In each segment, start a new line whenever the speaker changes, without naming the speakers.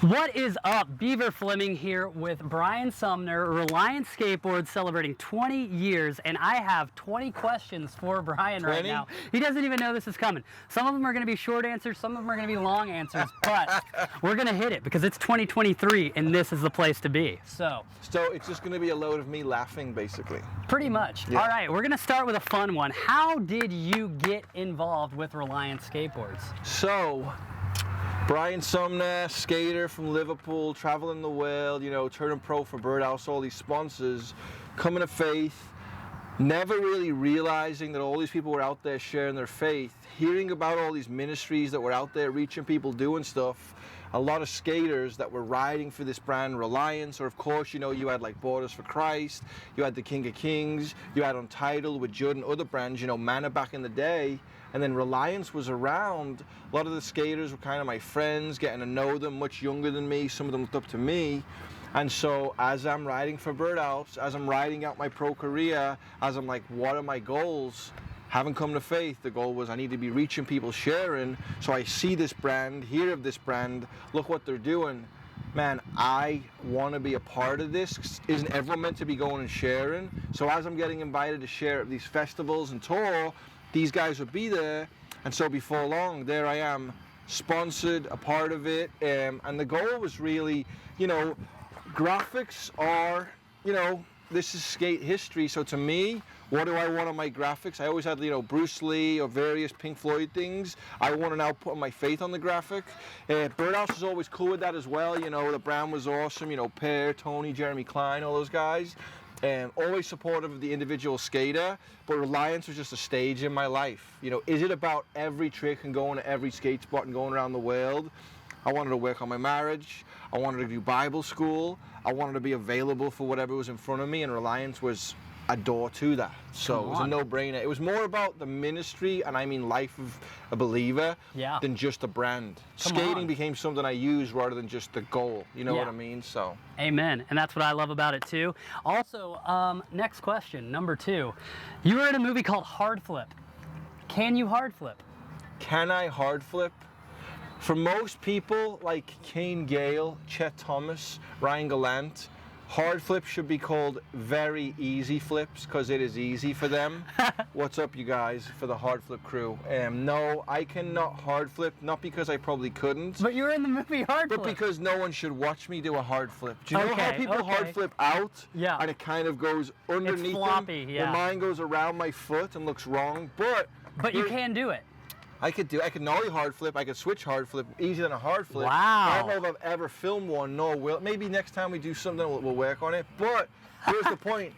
What is up? Beaver Fleming here with Brian Sumner, Reliance Skateboards, celebrating 20 years, and I have 20 questions for Brian
20?
right now. He doesn't even know this is coming. Some of them are going to be short answers, some of them are going to be long answers, but we're going to hit it because it's 2023 and this is the place to be. So
it's just going to be a load of me laughing, basically.
Pretty much.
Yeah.
All right, we're going to start with a fun one. How did you get involved with Reliance Skateboards?
So, Brian Sumner, skater from Liverpool, traveling the world, you know, turning pro for Birdhouse, all these sponsors, coming to faith, never really realizing that all these people were out there sharing their faith, hearing about all these ministries that were out there reaching people, doing stuff. A lot of skaters that were riding for this brand Reliance, or of course, you know, you had like Borders for Christ, you had the King of Kings, you had Untitled with Judd and other brands, you know, Mana back in the day. And then Reliance was around. A lot of the skaters were kind of my friends, getting to know them, much younger than me. Some of them looked up to me. And so as I'm riding for Birdhouse, as I'm riding out my pro career, as I'm like, what are my goals? Haven't come to faith. The goal was I need to be reaching people, sharing. So I see this brand, hear of this brand, look what they're doing. Man, I want to be a part of this. Isn't everyone meant to be going and sharing? So as I'm getting invited to share at these festivals and tour, these guys would be there, and so before long, there I am, sponsored, a part of it, and the goal was really, you know, graphics are, you know, this is skate history, so to me, what do I want on my graphics? I always had, you know, Bruce Lee or various Pink Floyd things. I want to now put my faith on the graphic. Birdhouse was always cool with that as well, you know, the brand was awesome, you know, Pear, Tony, Jeremy Klein, all those guys. Always supportive of the individual skater, but Reliance was just a stage in my life. You know, is it about every trick and going to every skate spot and going around the world? I wanted to work on my marriage. I wanted to do Bible school. I wanted to be available for whatever was in front of me, and Reliance was a door to that. So it was a no-brainer. It was more about the ministry, and I mean life of a believer, than just a brand. Skating became something I used rather than just the goal. You know what I mean? So.
Amen. And that's what I love about it too. Also, next question, number 2. You were in a movie called Hard Flip. Can you hard flip?
Can I hard flip? For most people like Kane Gale, Chet Thomas, Ryan Gallant, hard flips should be called very easy flips because it is easy for them. What's up, you guys, for the hard flip crew? No, I cannot hard flip, not because I probably couldn't.
But you were in the movie Hard Flip.
But because no one should watch me do a hard flip. Do you know how people hard flip out?
Yeah.
And it kind of goes underneath
it's floppy,
them?
yeah.
Well, mine goes around my foot and looks wrong, but
you can do it.
I could nollie hard flip, I could switch hard flip, easier than a hard flip.
Wow.
I don't know if I've ever filmed one, maybe next time we do something, we'll work on it. But here's the point.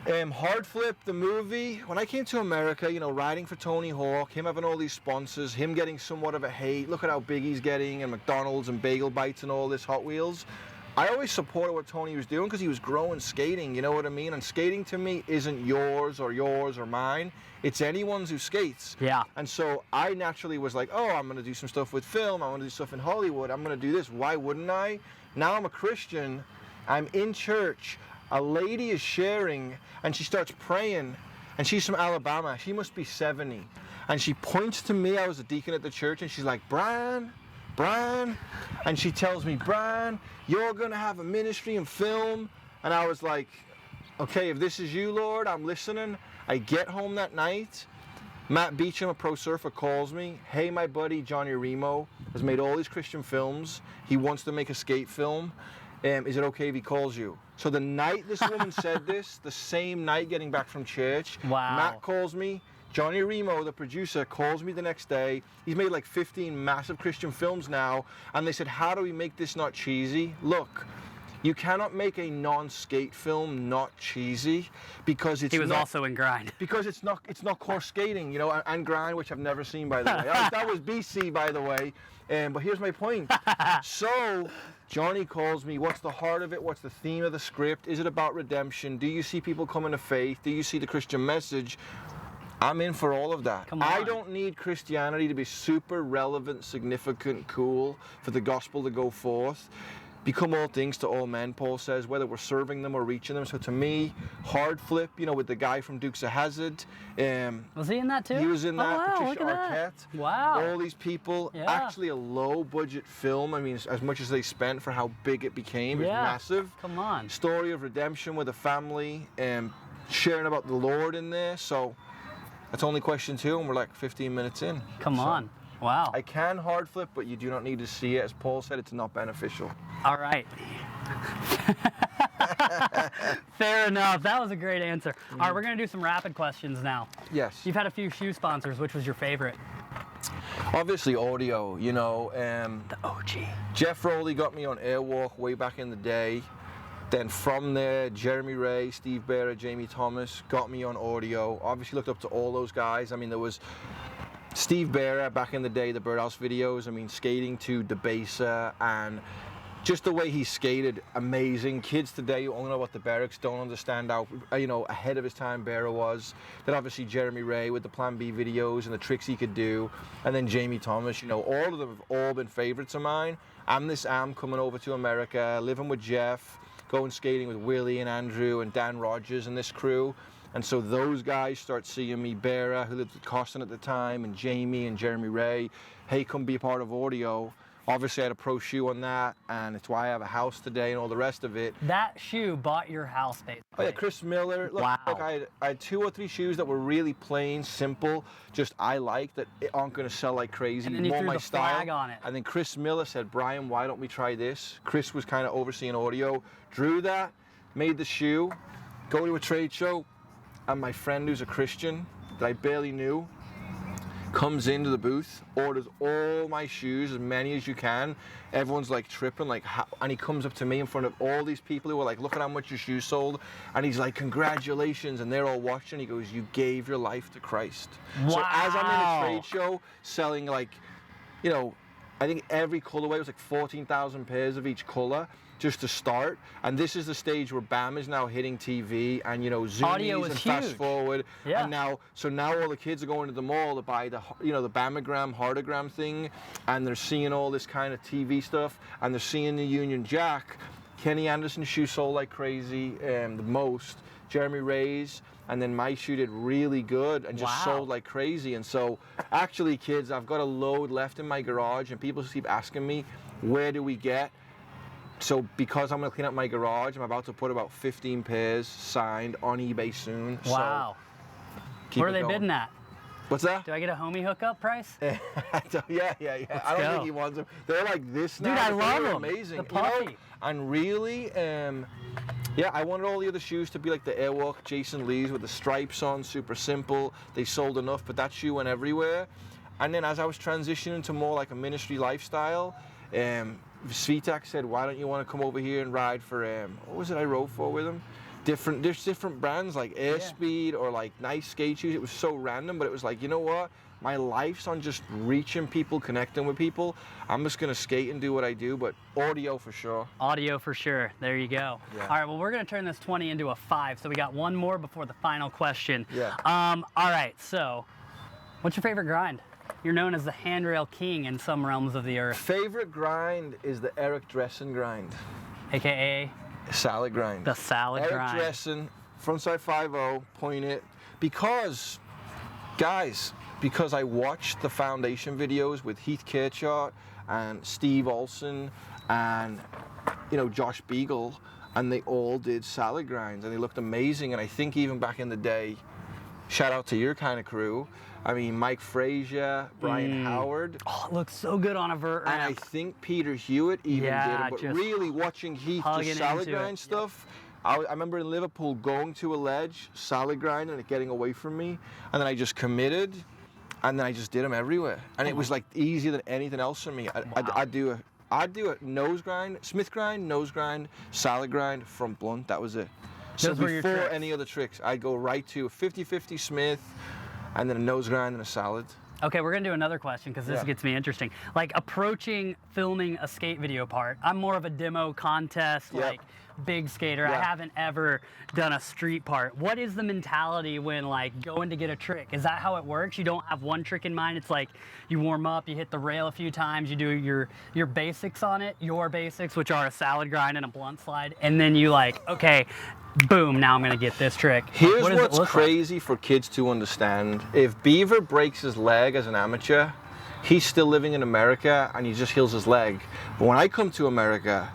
Hard Flip, the movie, when I came to America, you know, riding for Tony Hawk, him having all these sponsors, him getting somewhat of a hate, look at how big he's getting, and McDonald's and Bagel Bites and all this, Hot Wheels. I always supported what Tony was doing because he was growing skating, you know what I mean? And skating to me isn't yours or mine. It's anyone's who skates.
Yeah.
And so I naturally was like, oh, I'm going to do some stuff with film. I'm going to do stuff in Hollywood. I'm going to do this. Why wouldn't I? Now I'm a Christian. I'm in church. A lady is sharing, and she starts praying. And she's from Alabama. She must be 70. And she points to me. I was a deacon at the church, and she's like, Brian, and she tells me, Brian, you're going to have a ministry and film. And I was like, okay, if this is you, Lord, I'm listening. I get home that night. Matt Beecham, a pro surfer, calls me. Hey, my buddy Johnny Remo has made all these Christian films. He wants to make a skate film. Is it okay if he calls you? So the night this woman said this, the same night getting back from church, Matt calls me. Johnny Remo, the producer, calls me the next day. He's made like 15 massive Christian films now. And they said, how do we make this not cheesy? Look, you cannot make a non-skate film not cheesy because it's
He was also in Grind.
Because it's not course skating, you know, and Grind, which I've never seen, by the way. That was BC, by the way. But here's my point. So Johnny calls me, what's the heart of it? What's the theme of the script? Is it about redemption? Do you see people coming to faith? Do you see the Christian message? I'm in for all of that. I don't need Christianity to be super relevant, significant, cool for the gospel to go forth. become all things to all men, Paul says, whether we're serving them or reaching them. So to me, hard flip, you know, with the guy from Dukes of Hazzard.
Was he in that too?
He was in that.
Oh, wow,
Patricia
look at that.
Arquette.
Wow.
All these people.
Yeah.
Actually a low budget film. I mean, as much as they spent for how big it became, it's
Yeah.
massive.
Come on.
Story of redemption with a family, sharing about the Lord in there. So that's only question 2, and we're like 15 minutes in.
Come on. Wow.
I can hard flip, but you do not need to see it. As Paul said, it's not beneficial.
All right. Fair enough. That was a great answer. All right, we're going to do some rapid questions now.
Yes.
You've had a few shoe sponsors. Which was your favorite?
Obviously audio, you know.
The OG.
Jeff Rowley got me on Airwalk way back in the day. Then from there, Jeremy Ray, Steve Bearer, Jamie Thomas got me on audio. Obviously looked up to all those guys. I mean, there was Steve Bearer back in the day, the Birdhouse videos. I mean, skating to Debaser, and just the way he skated, amazing. Kids today who only know about the barracks don't understand how, you know, ahead of his time Bearer was. Then obviously Jeremy Ray with the Plan B videos and the tricks he could do. And then Jamie Thomas, you know, all of them have all been favorites of mine. I'm coming over to America, living with Jeff, going skating with Willie and Andrew and Dan Rogers and this crew. And so those guys start seeing me, Bearer, who lived with Costin at the time, and Jamie and Jeremy Ray, hey, come be a part of audio. Obviously, I had a pro shoe on that, and it's why I have a house today and all the rest of it.
That shoe bought your house, basically.
Oh yeah, Chris Miller. Look,
Wow.
look, I had 2 or 3 shoes that were really plain, simple, just I like, that aren't going to sell like crazy.
And then you
more
threw
my
the
style.
flag on it.
And then Chris Miller said, Brian, why don't we try this? Chris was kind of overseeing audio, drew that, made the shoe, go to a trade show, and my friend who's a Christian that I barely knew comes into the booth, orders all my shoes, as many as you can. Everyone's like tripping, like, how? And he comes up to me in front of all these people who are like, look at how much your shoes sold. And he's like, congratulations. And they're all watching. He goes, you gave your life to Christ.
Wow.
So as I'm in a trade show selling, like, you know, I think every colorway was like 14,000 pairs of each color just to start. And this is the stage where BAM is now hitting TV, and, you know,
Audio
Zoomies
is
and Fast
huge.
Forward.
Yeah.
And now, so now all the kids are going to the mall to buy the, you know, the Bamagram, Hardogram thing, and they're seeing all this kind of TV stuff, and they're seeing the Union Jack. Kenny Anderson's shoe sold like crazy, the most. Jeremy Ray's, and then my shoe did really good and just
Wow.
sold like crazy. And so, actually, kids, I've got a load left in my garage, and people just keep asking me, where do we get? So because I'm going to clean up my garage, I'm about to put about 15 pairs signed on eBay soon.
Wow.
So keep
Where are
it
they
going.
bidding at?
What's that?
Do I get a homie hookup price?
yeah. I don't
go.
think he wants them. They're like this now.
Dude, I
but
love
they're
them.
amazing.
The
You know,
puffy.
and really, yeah, I wanted all the other shoes to be like the Airwalk Jason Lee's with the stripes on, super simple. They sold enough, but that shoe went everywhere. And then as I was transitioning to more like a ministry lifestyle, Svitak said, why don't you want to come over here and ride for, what was it I rode for with him? There's different brands like Airspeed or like nice skate shoes. It was so random, but it was like, you know what? My life's on just reaching people, connecting with people. I'm just going to skate and do what I do, but audio for sure.
Audio for sure. There you go.
Yeah.
All right, well, we're going to turn this 20 into a 5, so we got one more before the final question.
Yeah.
All right, so what's your favorite grind? You're known as the handrail king in some realms of the earth,
Favorite grind is the Eric Dressen grind.
AKA
Salad grind.
the salad
Eric
grind.
Dressen, frontside 5-0, point it. Because, guys, because I watched the foundation videos with Heath Kirchart and Steve Olson and, you know, Josh Beagle, and they all did salad grinds and they looked amazing. And I think even back in the day, shout out to your kind of crew, I mean, Mike Frazier, Brian Howard.
Oh, it looks so good on a vert
And I
ramp.
think Peter Hewitt even
Yeah,
did it. But
just
really watching Heath
hugging
just salad
into it.
grind stuff, I remember in Liverpool going to a ledge, salad grind, and it getting away from me. And then I just committed, and then I just did them everywhere. And it was like easier than anything else for me. I'd do a nose grind, Smith grind, nose grind, salad grind, front blunt. That was it. So
Those were your
before
tricks.
any other tricks, I'd go right to a 50-50 Smith, and then a nose grind and a salad.
Okay, we're gonna do another question because this
Yeah.
gets me interesting. Like approaching filming a skate video part, I'm more of a demo contest,
Yep.
like big skater. I
Yeah.
haven't ever done a street part. What is the mentality when like going to get a trick? Is that how it works? You don't have one trick in mind? It's like you warm up, you hit the rail a few times, you do your basics on it, your basics, which are a salad grind and a blunt slide, and then you like, okay, boom, now I'm gonna get this trick.
Here's
What does it
what's
look like?
crazy for kids to understand. If Beaver breaks his leg as an amateur, he's still living in America and he just heals his leg. But when I come to America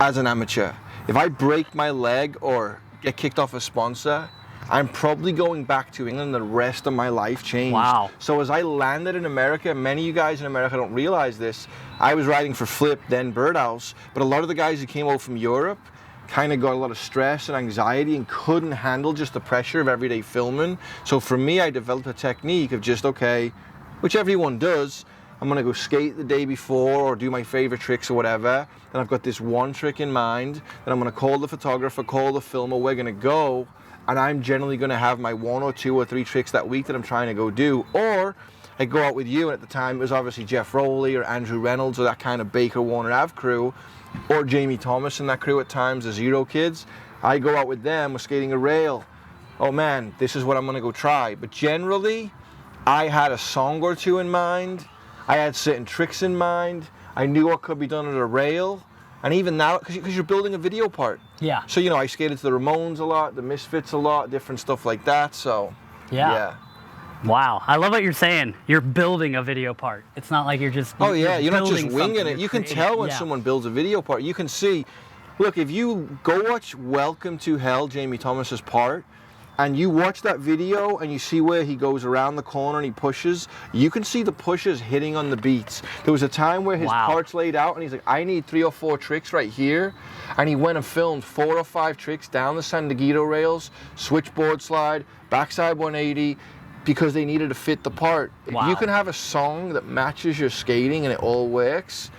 as an amateur, if I break my leg or get kicked off a sponsor, I'm probably going back to England. The rest of my life changed.
Wow.
So as I landed in America, many of you guys in America don't realize this, I was riding for Flip, then Birdhouse, but a lot of the guys who came over from Europe kind of got a lot of stress and anxiety and couldn't handle just the pressure of everyday filming. So for me, I developed a technique of just, okay, which everyone does, I'm gonna go skate the day before or do my favorite tricks or whatever. Then I've got this one trick in mind. Then I'm gonna call the photographer, call the filmer, we're gonna go. And I'm generally gonna have my 1 or 2 or 3 tricks that week that I'm trying to go do. Or I go out with you, and at the time it was obviously Jeff Rowley or Andrew Reynolds or that kind of Baker Warner Ave crew, or Jamie Thomas and that crew at times, the Zero Kids. I go out with them, we're skating a rail. Oh man, this is what I'm gonna go try. But generally, I had a song or 2 in mind. I had certain tricks in mind. I knew what could be done at a rail. And even now, because you're building a video part.
Yeah.
So, you know, I skated to the Ramones a lot, the Misfits a lot, different stuff like that, so.
Yeah. Wow, I love what you're saying. You're building a video part. It's not like you're just.
Oh yeah, you're not just
building
winging
something,
it.
you're
You can
creating-
tell when
yeah.
someone builds a video part. You can see, look, if you go watch Welcome to Hell, Jamie Thomas's part, and you watch that video and you see where he goes around the corner and he pushes, you can see the pushes hitting on the beats. There was a time where his
Wow.
part's laid out and he's like, I need 3 or 4 tricks right here. And he went and filmed 4 or 5 tricks down the San Diego rails, switchboard slide, backside 180, because they needed to fit the part. If
Wow.
you can have a song that matches your skating and it all works,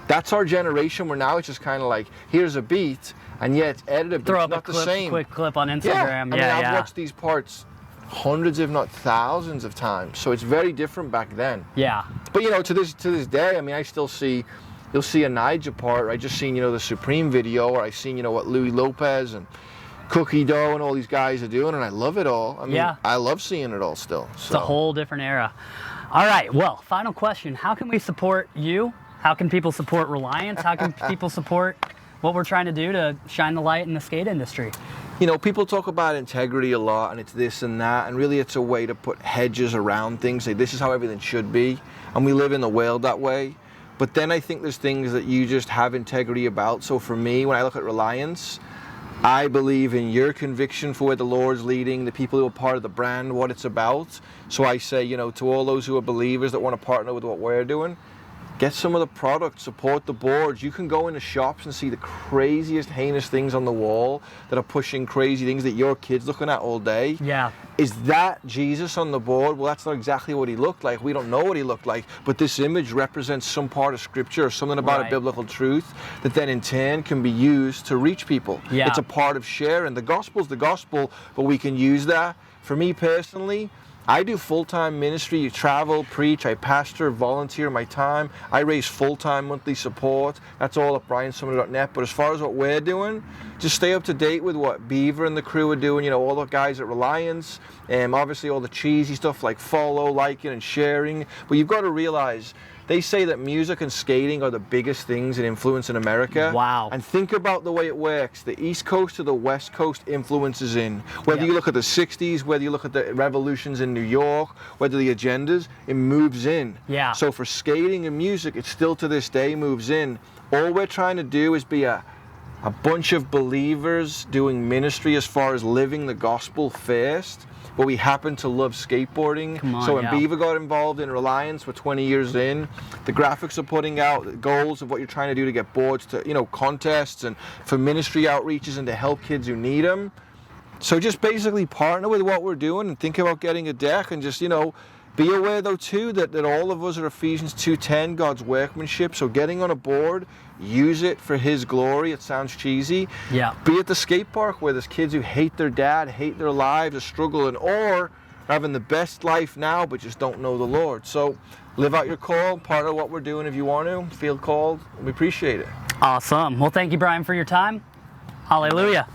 that's our generation where now it's just kind of like, here's a beat, and yeah, it's edited, but
Throw
it's
up
not
a
the
clip,
same.
quick clip on
Yeah,
Instagram.
I mean,
Yeah,
I've
yeah.
watched these parts hundreds, if not thousands of times, so it's very different back then.
Yeah.
But you know, to this day, I mean, I still see, you'll see a Nigel part. I just seen, you know, the Supreme video, or I seen, you know, what Louis Lopez and Cookie Dough and all these guys are doing, and I love it all. I mean,
Yeah.
I love seeing it all still.
It's a whole different era. All right, well, final question. How can we support you? How can people support Reliance? How can people support what we're trying to do to shine the light in the skate industry?
You know, people talk about integrity a lot, and it's this and that, and really it's a way to put hedges around things, say this is how everything should be, and we live in the world that way. But then I think there's things that you just have integrity about. So for me, when I look at Reliance, I believe in your conviction for where the Lord's leading, the people who are part of the brand, what it's about. So I say, you know, to all those who are believers that want to partner with what we're doing, get some of the product, support the boards. You can go into shops and see the craziest, heinous things on the wall that are pushing crazy things that your kid's looking at all day.
Yeah.
Is that Jesus on the board? Well, that's not exactly what he looked like. We don't know what he looked like, but this image represents some part of scripture or something about
Right.
a biblical truth that then in turn can be used to reach people.
Yeah.
It's a part of sharing. The gospel's the gospel, but we can use that. For me personally, I do full-time ministry, you travel, preach, I pastor, volunteer my time. I raise full-time monthly support. That's all at briansumner.net. But as far as what we're doing, just stay up to date with what Beaver and the crew are doing, you know, all the guys at Reliance, and obviously all the cheesy stuff like follow, liking, and sharing. But you've got to realize, they say that music and skating are the biggest things in influence in America.
Wow.
And think about the way it works. The East Coast to the West Coast influences in. Whether
Yep.
you look at the 60s, whether you look at the revolutions in New York, whether the agendas, it moves in.
Yeah.
So for skating and music, it still to this day moves in. All we're trying to do is be a bunch of believers doing ministry as far as living the gospel first. But we happen to love skateboarding.
Come on,
so when
yeah.
Beaver got involved in Reliance, we're 20 years in. The graphics are putting out goals of what you're trying to do to get boards to, you know, contests and for ministry outreaches and to help kids who need them. So just basically partner with what we're doing and think about getting a deck and just, you know, be aware though too that all of us are Ephesians 2:10, God's workmanship. So getting on a board, use it for his glory. It sounds cheesy.
Yeah.
Be at the skate park where there's kids who hate their dad, hate their lives, are struggling, or having the best life now, but just don't know the Lord. So live out your call, part of what we're doing. If you want to, feel called, we appreciate it.
Awesome. Well, thank you, Brian, for your time. Hallelujah.